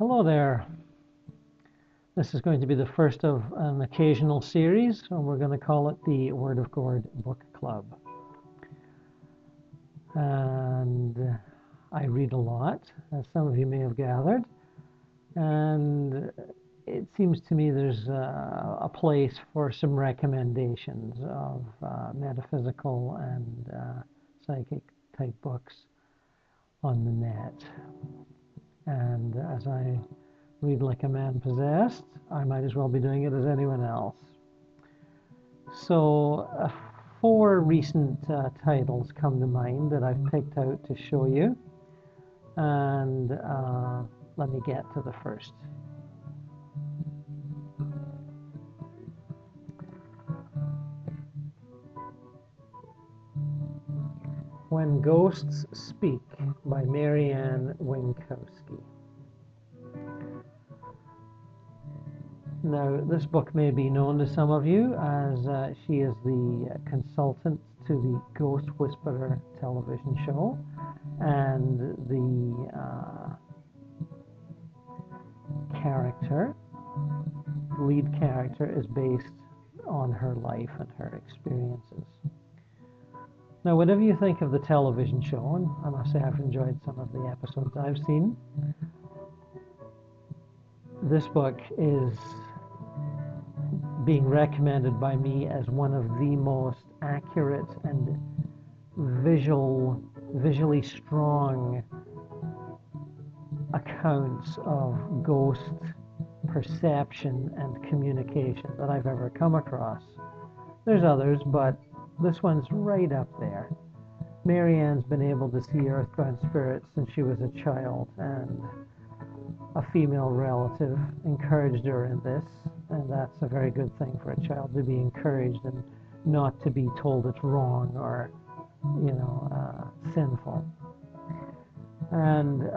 Hello there. This is going to be the first of an occasional series, and we're going to call it the Word of God Book Club. And I read a lot, as some of you may have gathered, and it seems to me there's a place for some recommendations of metaphysical and psychic type books on the net. And as I read like a man possessed, I might as well be doing it as anyone else. So 4 recent titles come to mind that I've picked out to show you, and let me get to the first. When Ghosts Speak by Marianne Winkowski. Now, this book may be known to some of you as she is the consultant to the Ghost Whisperer television show, and the lead character is based on her life and her experiences. Now, whatever you think of the television show, and I must say I've enjoyed some of the episodes I've seen, this book is being recommended by me as one of the most accurate and visually strong accounts of ghost perception and communication that I've ever come across. There's others, but this one's right up there. Marianne's been able to see earthbound spirits since she was a child, and a female relative encouraged her in this, and that's a very good thing for a child, to be encouraged and not to be told it's wrong or, sinful. And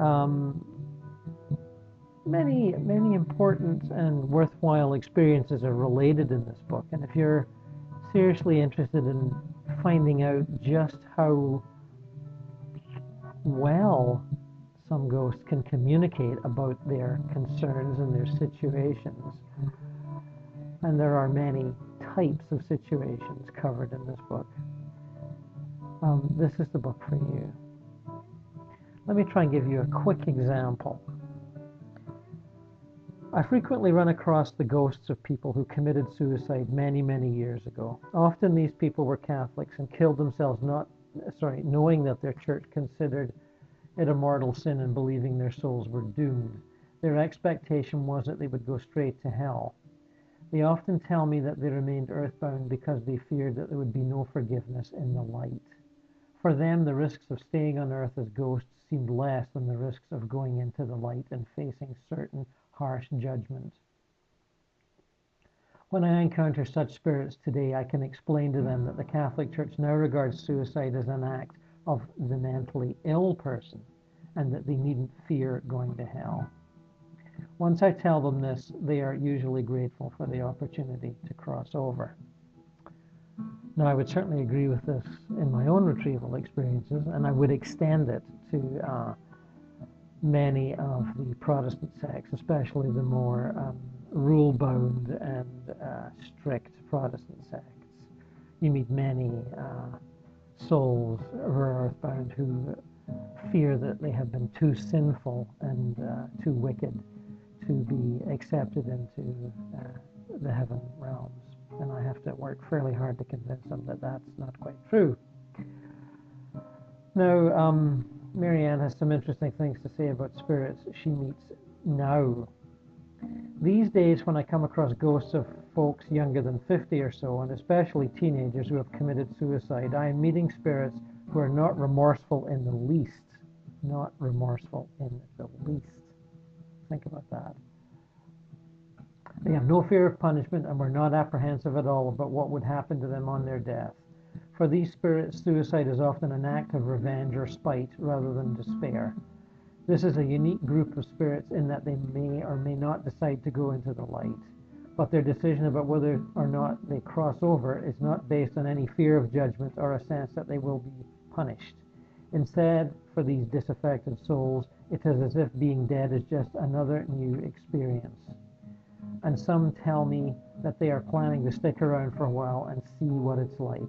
many important and worthwhile experiences are related in this book, and if you're seriously interested in finding out just how well some ghosts can communicate about their concerns and their situations, and there are many types of situations covered in this book, this is the book for you. Let me try and give you a quick example. I frequently run across the ghosts of people who committed suicide many years ago. Often these people were Catholics and killed themselves knowing that their church considered it a mortal sin and believing their souls were doomed. Their expectation was that they would go straight to hell. They often tell me that they remained earthbound because they feared that there would be no forgiveness in the light. For them, the risks of staying on earth as ghosts seemed less than the risks of going into the light and facing certain harsh judgment. When I encounter such spirits today, I can explain to them that the Catholic Church now regards suicide as an act of the mentally ill person, and that they needn't fear going to hell. Once I tell them this, they are usually grateful for the opportunity to cross over. Now, I would certainly agree with this in my own retrieval experiences, and I would extend it to many of the Protestant sects, especially the more rule-bound and strict Protestant sects. You meet many souls who are earthbound who fear that they have been too sinful and too wicked to be accepted into the heaven realms. And I have to work fairly hard to convince them that that's not quite true. Now, Marianne has some interesting things to say about spirits she meets now. These days, when I come across ghosts of folks younger than 50 or so, and especially teenagers who have committed suicide, I am meeting spirits who are not remorseful in the least. Not remorseful in the least. Think about that. They have no fear of punishment and were not apprehensive at all about what would happen to them on their death. For these spirits, suicide is often an act of revenge or spite rather than despair. This is a unique group of spirits in that they may or may not decide to go into the light, but their decision about whether or not they cross over is not based on any fear of judgment or a sense that they will be punished. Instead, for these disaffected souls, it is as if being dead is just another new experience. And some tell me that they are planning to stick around for a while and see what it's like.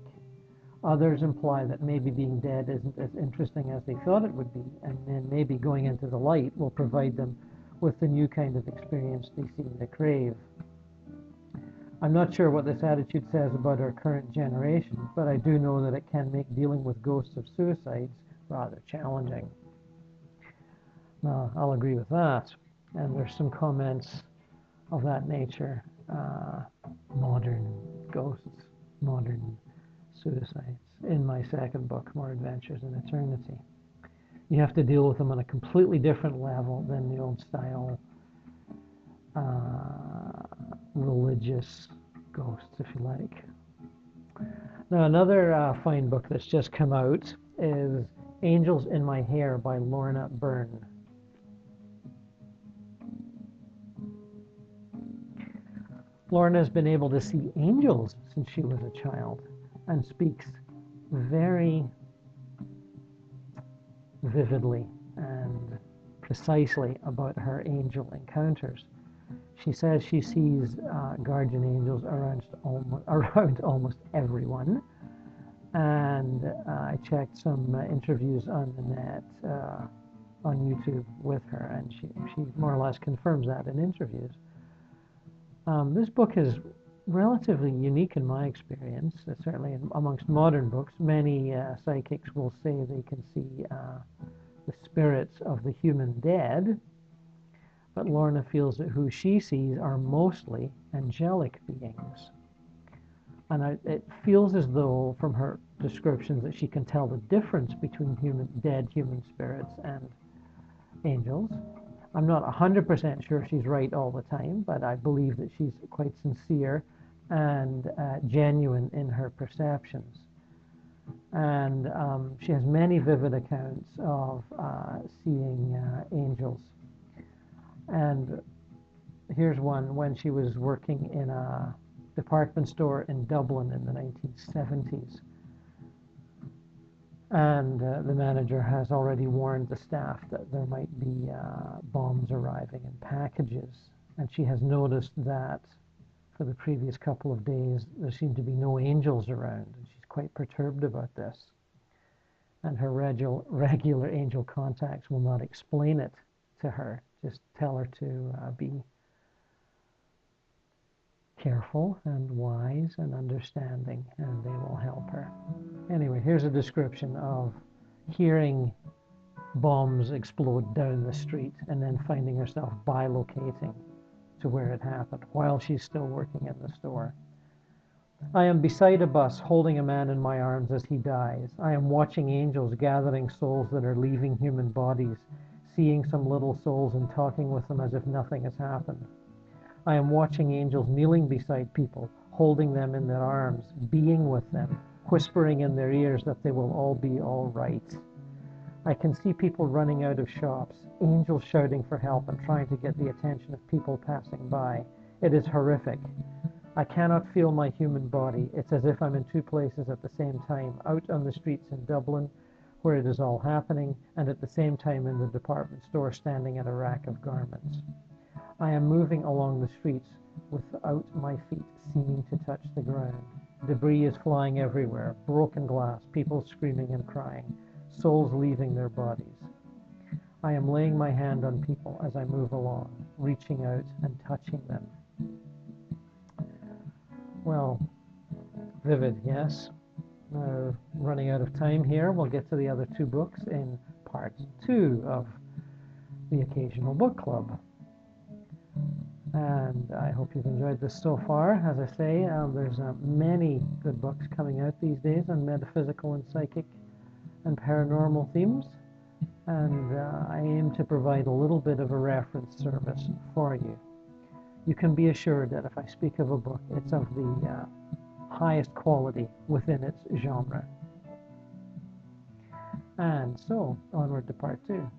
Others imply that maybe being dead isn't as interesting as they thought it would be, and then maybe going into the light will provide them with the new kind of experience they seem to crave. I'm not sure what this attitude says about our current generation, but I do know that it can make dealing with ghosts of suicides rather challenging. Now, I'll agree with that. And there's some comments of that nature. Modern ghosts, modern suicides. In my second book, More Adventures in Eternity. You have to deal with them on a completely different level than the old style religious ghosts, if you like. Now, another fine book that's just come out is Angels in My Hair by Lorna Byrne. Lorna has been able to see angels since she was a child and speaks very vividly and precisely about her angel encounters. She says she sees guardian angels around almost everyone. And I checked some interviews on the net, on YouTube with her, and she more or less confirms that in interviews. This book is relatively unique in my experience, certainly amongst modern books. Many psychics will say they can see the spirits of the human dead, but Lorna feels that who she sees are mostly angelic beings. And it feels as though, from her descriptions, that she can tell the difference between dead human spirits and angels. I'm not 100% sure she's right all the time, but I believe that she's quite sincere and genuine in her perceptions. And she has many vivid accounts of seeing angels. And here's one when she was working in a department store in Dublin in the 1970s. And the manager has already warned the staff that there might be bombs arriving in packages. And she has noticed that for the previous couple of days, there seemed to be no angels around. And she's quite perturbed about this. And her regular angel contacts will not explain it to her. Just tell her to be careful and wise and understanding, and they will help her. Anyway, here's a description of hearing bombs explode down the street and then finding herself bilocating to where it happened while she's still working in the store. I am beside a bus holding a man in my arms as he dies. I am watching angels gathering souls that are leaving human bodies, seeing some little souls and talking with them as if nothing has happened. I am watching angels kneeling beside people, holding them in their arms, being with them, whispering in their ears that they will all be all right. I can see people running out of shops, angels shouting for help and trying to get the attention of people passing by. It is horrific. I cannot feel my human body. It's as if I'm in two places at the same time, out on the streets in Dublin, where it is all happening, and at the same time in the department store standing at a rack of garments. I am moving along the streets without my feet seeming to touch the ground. Debris is flying everywhere, broken glass, people screaming and crying, souls leaving their bodies. I am laying my hand on people as I move along, reaching out and touching them. Well, vivid, yes. Now, running out of time here, we'll get to the other two books in part 2 of the Occasional Book Club. And I hope you've enjoyed this so far. As I say, there's many good books coming out these days on metaphysical and psychic and paranormal themes. And I aim to provide a little bit of a reference service for you. You can be assured that if I speak of a book, it's of the highest quality within its genre. And so, onward to part 2.